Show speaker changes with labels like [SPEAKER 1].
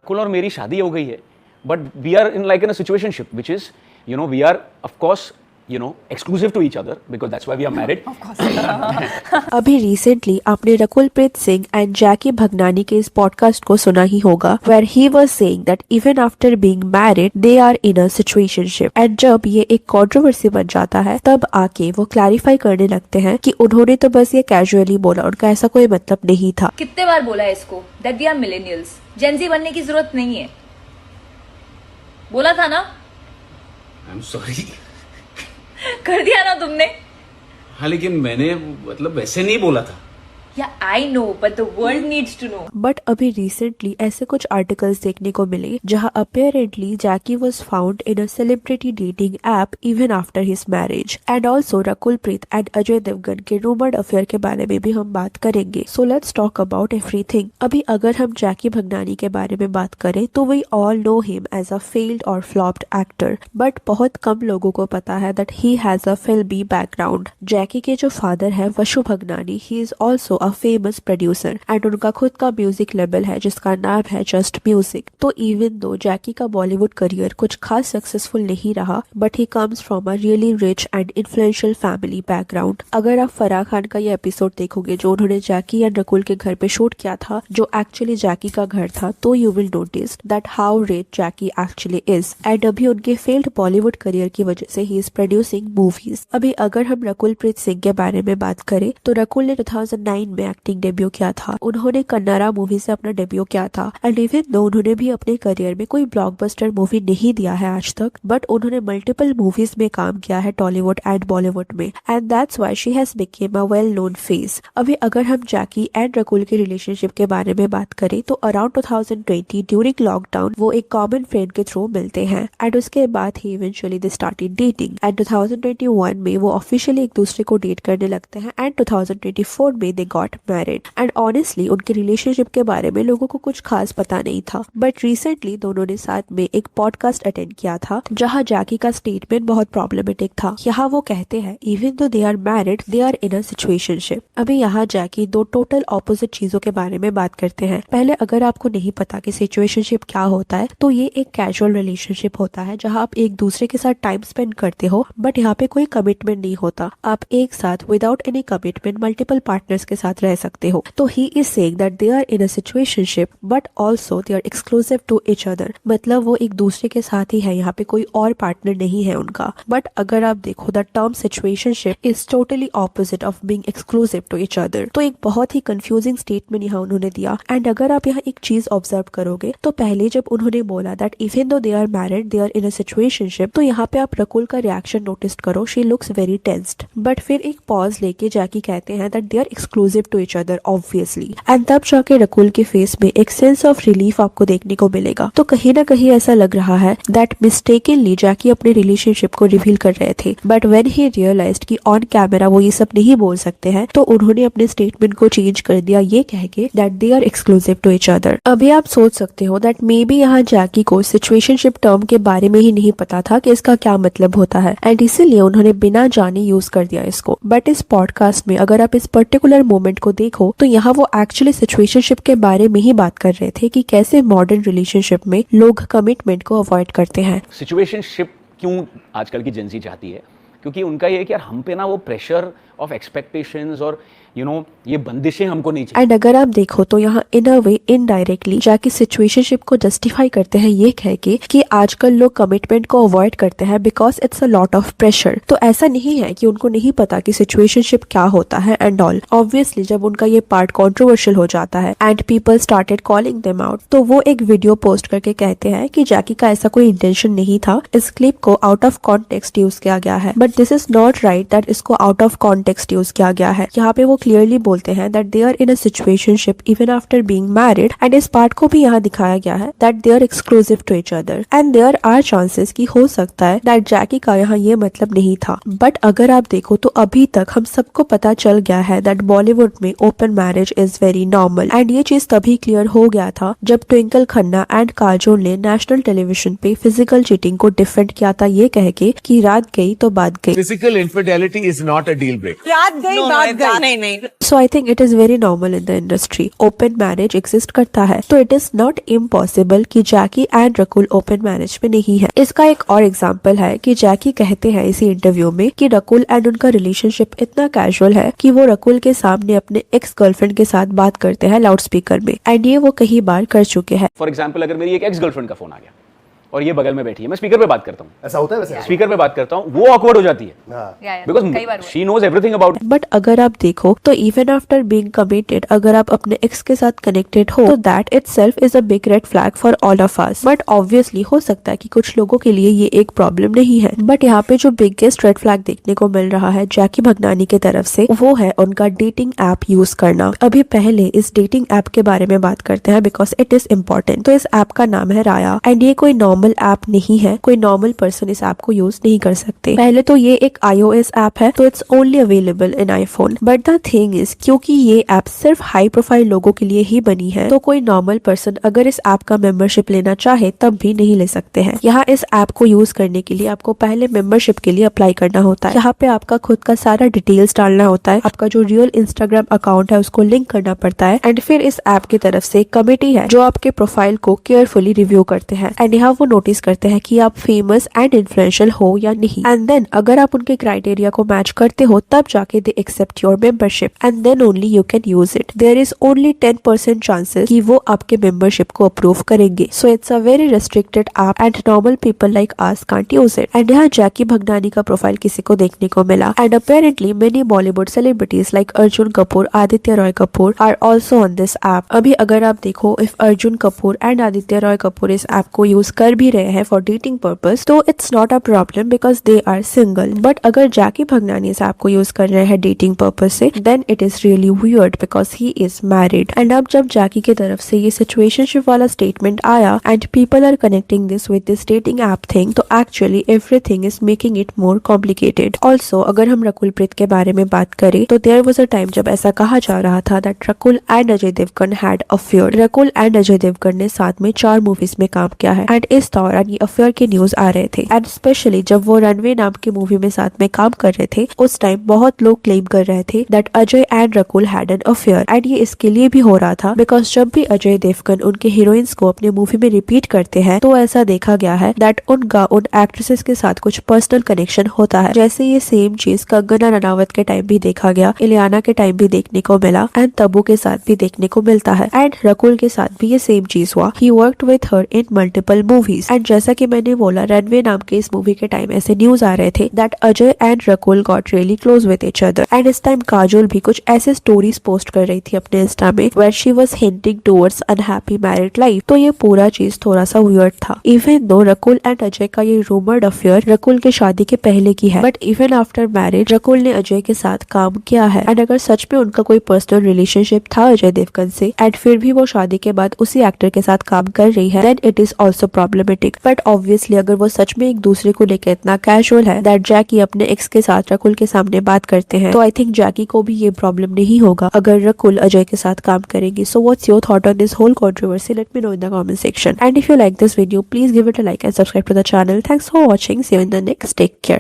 [SPEAKER 1] रकुल और मेरी शादी हो गई है, but we are in like in a situationship which is we are of course exclusive to each other because that's why we are married.
[SPEAKER 2] Of course.
[SPEAKER 3] अभी recently आपने Rakul Preet Singh and जैकी भगनानी के इस पॉडकास्ट को सुना ही होगा, where he was saying that even after being married they are in a situationship. And जब ये एक कंट्रोवर्सी बन जाता है तब आके वो क्लैरिफाई करने लगते हैं कि उन्होंने तो बस ये कैजुअली बोला, उनका ऐसा कोई मतलब नहीं था.
[SPEAKER 2] कितने बार बोला है इसको that we are millennials, gen Z बनने की जरूरत नहीं है, बोला था ना.
[SPEAKER 4] I am sorry.
[SPEAKER 2] कर दिया ना तुमने.
[SPEAKER 4] हाँ, लेकिन मैंने मतलब वैसे नहीं बोला था.
[SPEAKER 2] Yeah, I know, but the world needs to know.
[SPEAKER 3] But अभी रिसेंटली ऐसे कुछ आर्टिकल्स देखने को मिले जहां apparently Jackky was found in a celebrity dating app even after his marriage. And also Rakulpreet and Ajay Devgn के रूमर्ड अफेयर के बारे में भी हम बात करेंगे. So let's talk about everything. अभी अगर हम जैकी भगनानी के बारे में बात करें तो we all know him as a failed और फ्लॉप्ड एक्टर, बट बहुत कम लोगों को पता है दैट ही हैज अ फिल्मी बैकग्राउंड. जैकी के जो फादर है Vashu Bhagnani, he is also a famous producer and उनका खुद का म्यूजिक लेबल है जिसका नाम है जस्ट म्यूजिक. तो इवन दो जैकी का बॉलीवुड करियर कुछ खास सक्सेसफुल नहीं रहा, but he comes from a really rich and influential family background. अगर आप फराह खान का ये एपिसोड देखोगे जो उन्होंने जैकी एंड रकुल के घर पे शूट किया था, जो एक्चुअली जैकी का घर था, तो you will notice that how rich Jackie actually is. And अभी उनके फेल्ड बॉलीवुड करियर की वजह से ही इज प्रोड्यूसिंग मूवीज. अभी अगर हम रकुलप्रीत सिंह के बारे में बात करें तो रकुल ने 2009 में एक्टिंग डेब्यू किया था. उन्होंने कन्नड़ा मूवी से अपना डेब्यू किया था. एंड इवन दो उन्होंने भी अपने करियर में कोई ब्लॉकबस्टर मूवी नहीं दिया है आज तक, बट उन्होंने मल्टीपल मूवीज में काम किया है टॉलीवुड एंड बॉलीवुड में. And that's why she has became a well known face. अभी अगर हम जैकी एंड रकुल के रिलेशनशिप के बारे में बात करें तो अराउंड 2020 ड्यूरिंग लॉकडाउन वो एक कॉमन फ्रेंड के थ्रू मिलते हैं एंड उसके बाद ही eventually they started dating. And 2021 में वो ऑफिशियली एक दूसरे को डेट करने लगते हैं एंड 2024 में they got married. And honestly उनके रिलेशनशिप के बारे में लोगों को कुछ खास पता नहीं था, बट रिसेंटली दोनों ने साथ में एक पॉडकास्ट अटेंड किया था जहां जैकी का स्टेटमेंट बहुत प्रॉब्लमेटिक था. यहाँ वो कहते हैं even though they are married they are in a situationship. अभी यहाँ जैकी दो टोटल ऑपोजिट चीजों के बारे में बात करते हैं. पहले अगर आपको नहीं पता कि सिचुएशनशिप क्या होता है तो ये एक कैजुअल रिलेशनशिप होता है जहाँ आप एक दूसरे के साथ टाइम स्पेंड करते हो, बट यहाँ पे कोई कमिटमेंट नहीं होता. आप एक साथ without any commitment multiple partners के साथ रह सकते हो. तो he is saying that they are in a situationship but also they are exclusive to each other. मतलब वो एक दूसरे के साथ ही है, यहाँ पे कोई और पार्टनर नहीं है उनका. बट अगर आप देखो the term situationship is totally opposite of being exclusive to each other. तो एक बहुत ही कंफ्यूजिंग स्टेटमेंट यहाँ उन्होंने दिया. एंड अगर आप यहाँ एक चीज ऑब्जर्व करोगे तो पहले जब उन्होंने बोला that even though they are married they are in a situationship, तो यहाँ पे आप रकुल का रिएक्शन नोटिस करो, she looks very tensed. But फिर एक पॉज लेके जैकी कहते हैं that they are exclusive to each other obviously. And तब जाके रकुल के फेस में एक सेंस ऑफ रिलीफ आपको देखने को मिलेगा. तो कहीं ना कहीं ऐसा लग रहा है दैट मिस्टेकनली जैकी अपने रिलेशनशिप को रिवील कर रहे थे, बट व्हेन ही रियलाइज्ड कि ऑन कैमरा वो ये सब नहीं बोल सकते हैं तो उन्होंने अपने स्टेटमेंट को चेंज कर दिया ये कह के that they are exclusive to each other. अभी आप सोच सकते हो दैट मे बी यहाँ जैकी को सिचुएशनशिप टर्म के बारे में ही नहीं पता था कि इसका क्या मतलब होता है एंड इसीलिए उन्होंने बिना जाने यूज कर दिया इसको. बट इस पॉडकास्ट में अगर आप इस पर्टिकुलर मोमेंट को देखो तो यहाँ वो एक्चुअली सिचुएशनशिप के बारे में ही बात कर रहे थे कि कैसे मॉडर्न रिलेशनशिप में लोग कमिटमेंट को अवॉइड करते हैं.
[SPEAKER 1] सिचुएशनशिप क्यों आजकल की जेंजी चाहती है? क्योंकि उनका ये है कि यार हम पे ना वो प्रेशर ऑफ एक्सपेक्टेशंस और ये बंदिशें हमको नहीं चाहिए.
[SPEAKER 3] एंड अगर आप देखो तो यहाँ इन अ वे इनडायरेक्टली जैकी सिचुएशनशिप को जस्टिफाई करते हैं ये कह के कि आजकल लोग कमिटमेंट को अवॉइड करते हैं because it's a lot of pressure. तो ऐसा नहीं है कि उनको नहीं पता कि सिचुएशनशिप क्या होता है एंड ऑल. ऑब्वियसली जब उनका ये पार्ट कंट्रोवर्शियल हो जाता है and people started calling them out, तो वो एक वीडियो पोस्ट करके कहते हैं कि जैकी का ऐसा कोई इंटेंशन नहीं था. इस क्लिप को आउट ऑफ कॉन्टेक्स्ट यूज किया गया है, but this is not right that इसको आउट ऑफ कॉन्टेक्स्ट यूज किया गया है. यहाँ पे वो क्लियरली बोलते हैं that they are in a situationship even after being married. And इस पार्ट को भी यहाँ दिखाया गया है that they are exclusive to each other. And there are chances कि हो सकता है दैट जैकी का यहाँ ये मतलब नहीं था. बट अगर आप देखो तो अभी तक हम सबको पता चल गया है दैट बॉलीवुड में open marriage is very normal. And ये चीज तभी क्लियर हो गया था जब ट्विंकल खन्ना एंड काजोल ने नेशनल टेलीविजन पे फिजिकल चीटिंग को डिफेंड किया था ये कह के कि रात गई तो बात गई.
[SPEAKER 5] Physical infidelity is not a deal breaker. रात गई बात गई। नहीं नहीं
[SPEAKER 3] So I think it is very normal in the industry. Open marriage exist करता है, तो it is not impossible कि जैकी एंड रकुल ओपन मैरिज में नहीं है। इसका एक और एग्जांपल है कि जैकी कहते हैं इसी इंटरव्यू में कि रकुल एंड उनका रिलेशनशिप इतना कैजुअल है कि वो रकुल के सामने अपने एक्स गर्लफ्रेंड के साथ बात करते हैं लाउड स्पीकर में, एंड ये वो कई बार कर चुके हैं।
[SPEAKER 1] फॉर एग्जाम्पल अगर मेरी एक एक्स गर्लफ्रेंड का फोन आ गया और ये बगल में बैठी है, मैं स्पीकर पे बात करता हूँ,
[SPEAKER 6] ऐसा होता है वैसे?
[SPEAKER 1] स्पीकर पे बात करता हूँ, वो ऑकवर्ड हो जाती है
[SPEAKER 6] हाँ।
[SPEAKER 2] कई बार
[SPEAKER 1] because she knows everything about.
[SPEAKER 3] But अगर आप देखो तो इवन आफ्टर बीइंग कमिटेड, अगर आप अपने एक्स के साथ कनेक्टेड हो तो that itself is a big red flag for all of us. But obviously हो सकता है कि कुछ लोगों के लिए ये एक प्रॉब्लम नहीं है। बट यहाँ पे जो बिगेस्ट रेड फ्लैग देखने को मिल रहा है जैकी भगनानी की तरफ से, वो है उनका डेटिंग ऐप यूज करना। अभी पहले इस डेटिंग ऐप के बारे में बात करते हैं बिकॉज इट इज इम्पोर्टेंट। तो इस ऐप का नाम है राया, एंड ये कोई नॉर्मल ऐप नहीं है, कोई नॉर्मल पर्सन इस ऐप को यूज नहीं कर सकते। पहले तो ये एक iOS ऐप है, तो it's only available in iPhone. But the thing is, क्योंकि ये ऐप सिर्फ हाई प्रोफाइल लोगों के लिए ही बनी है, तो कोई नॉर्मल पर्सन अगर इस ऐप का मेंबरशिप लेना चाहे तब भी नहीं ले सकते हैं। यहाँ इस ऐप को यूज करने के लिए आपको पहले मेंबरशिप के लिए अप्लाई करना होता है। यहाँ पे आपका खुद का सारा डिटेल्स डालना होता है, आपका जो रियल इंस्टाग्राम अकाउंट है उसको लिंक करना पड़ता है, एंड फिर इस ऐप की तरफ से एक कमेटी है जो आपके प्रोफाइल को केयरफुली रिव्यू करते हैं, एंड यहाँ वो नोटिस करते हैं कि आप फेमस एंड इन्फ्लुएंशियल हो या नहीं। एंड देन अगर आप उनके क्राइटेरिया को मैच करते हो तब जाके they accept your membership, and then only you can use it. There is only 10% chances कि वो आपके मेंबरशिप को अप्रूव करेंगे। So it's a very restricted app and normal people like us can't use it. And यहाँ जैकी भगनानी का profile किसी को देखने को मिला, and apparently many Bollywood celebrities like Arjun Kapoor, Aditya Roy Kapoor are also on this app. अभी अगर आप देखो, इफ अर्जुन कपूर एंड आदित्य रॉय कपूर इस ऐप को यूज कर भी रहे हैं फॉर डेटिंग पर्पस, तो it's not a problem because they are single. But अगर जैकी भगनानी इस ऐप को यूज कर रहे हैं डेटिंग पर्पस से, then it is really weird because he is married. And अब जब जैकी की तरफ से ये सिचुएशनशिप वाला स्टेटमेंट आया and people are connecting this with this dating app thing, तो actually everything is making it more complicated. Also अगर हम रकुल प्रीत के बारे में बात करें तो देयर वाज अ टाइम जब ऐसा कहा जा रहा था that Rakul and Ajay Devgn had affair. Rakul and Ajay Devgn ने साथ में 4 मूवीज में काम किया है, एंड इस दौरान ये अफेयर के न्यूज आ रहे थे। एंड स्पेशली जब वो रनवे नाम की मूवी में साथ में काम कर रहे थे, उस टाइम बहुत लोग क्लेम कर रहे थे that Ajay and Rakul had an affair. And ये इसके लिए भी हो रहा था बिकॉज जब भी अजय देवगन उनके हीरोइंस को अपने मूवी में रिपीट करते हैं तो ऐसा देखा गया है दैट उनका उन एक्ट्रेसेस के साथ कुछ पर्सनल कनेक्शन होता है। जैसे ये सेम चीज कंगना रनावत के टाइम भी देखा गया, इलियाना के टाइम भी देखने को मिला, एंड तब्बू के साथ भी देखने को मिलता है, एंड रकुल के साथ भी ये सेम चीज हुआ। He worked with her in multiple movies. And जैसा कि मैंने बोला, रनवे नाम के इस मूवी के टाइम ऐसे न्यूज आ रहे थे that Ajay and Rakul got really close with each other. And इस टाइम काजोल भी कुछ ऐसे स्टोरीज पोस्ट कर रही थी अपने इंस्टा में where she was hinting towards unhappy married life. तो ये पूरा चीज थोड़ा सा वियर्ड था। Even though Rakul and Ajay का ये रूमर्ड अफेयर रकुल के शादी के पहले की है, but even after marriage Rakul ने अजय के साथ काम किया है। एंड अगर सच में उनका कोई पर्सनल रिलेशनशिप था अजय देवगन से एंड फिर भी वो शादी के बाद उसी एक्टर के साथ काम कर रही है, then it is also problematic. But obviously अगर वो सच में एक दूसरे को लेकर इतना कैजुअल है दैट जैकी अपने एक्स के साथ रकुल के सामने बात करते हैं, तो आई थिंक जैकी को भी ये प्रॉब्लम नहीं होगा अगर रकुल अजय के साथ काम करेंगी। So what's your thought on this whole controversy? Let me know in the comment section. And if you like this video, please give it a like and subscribe to the channel. Thanks for watching. See you in the next. Take care.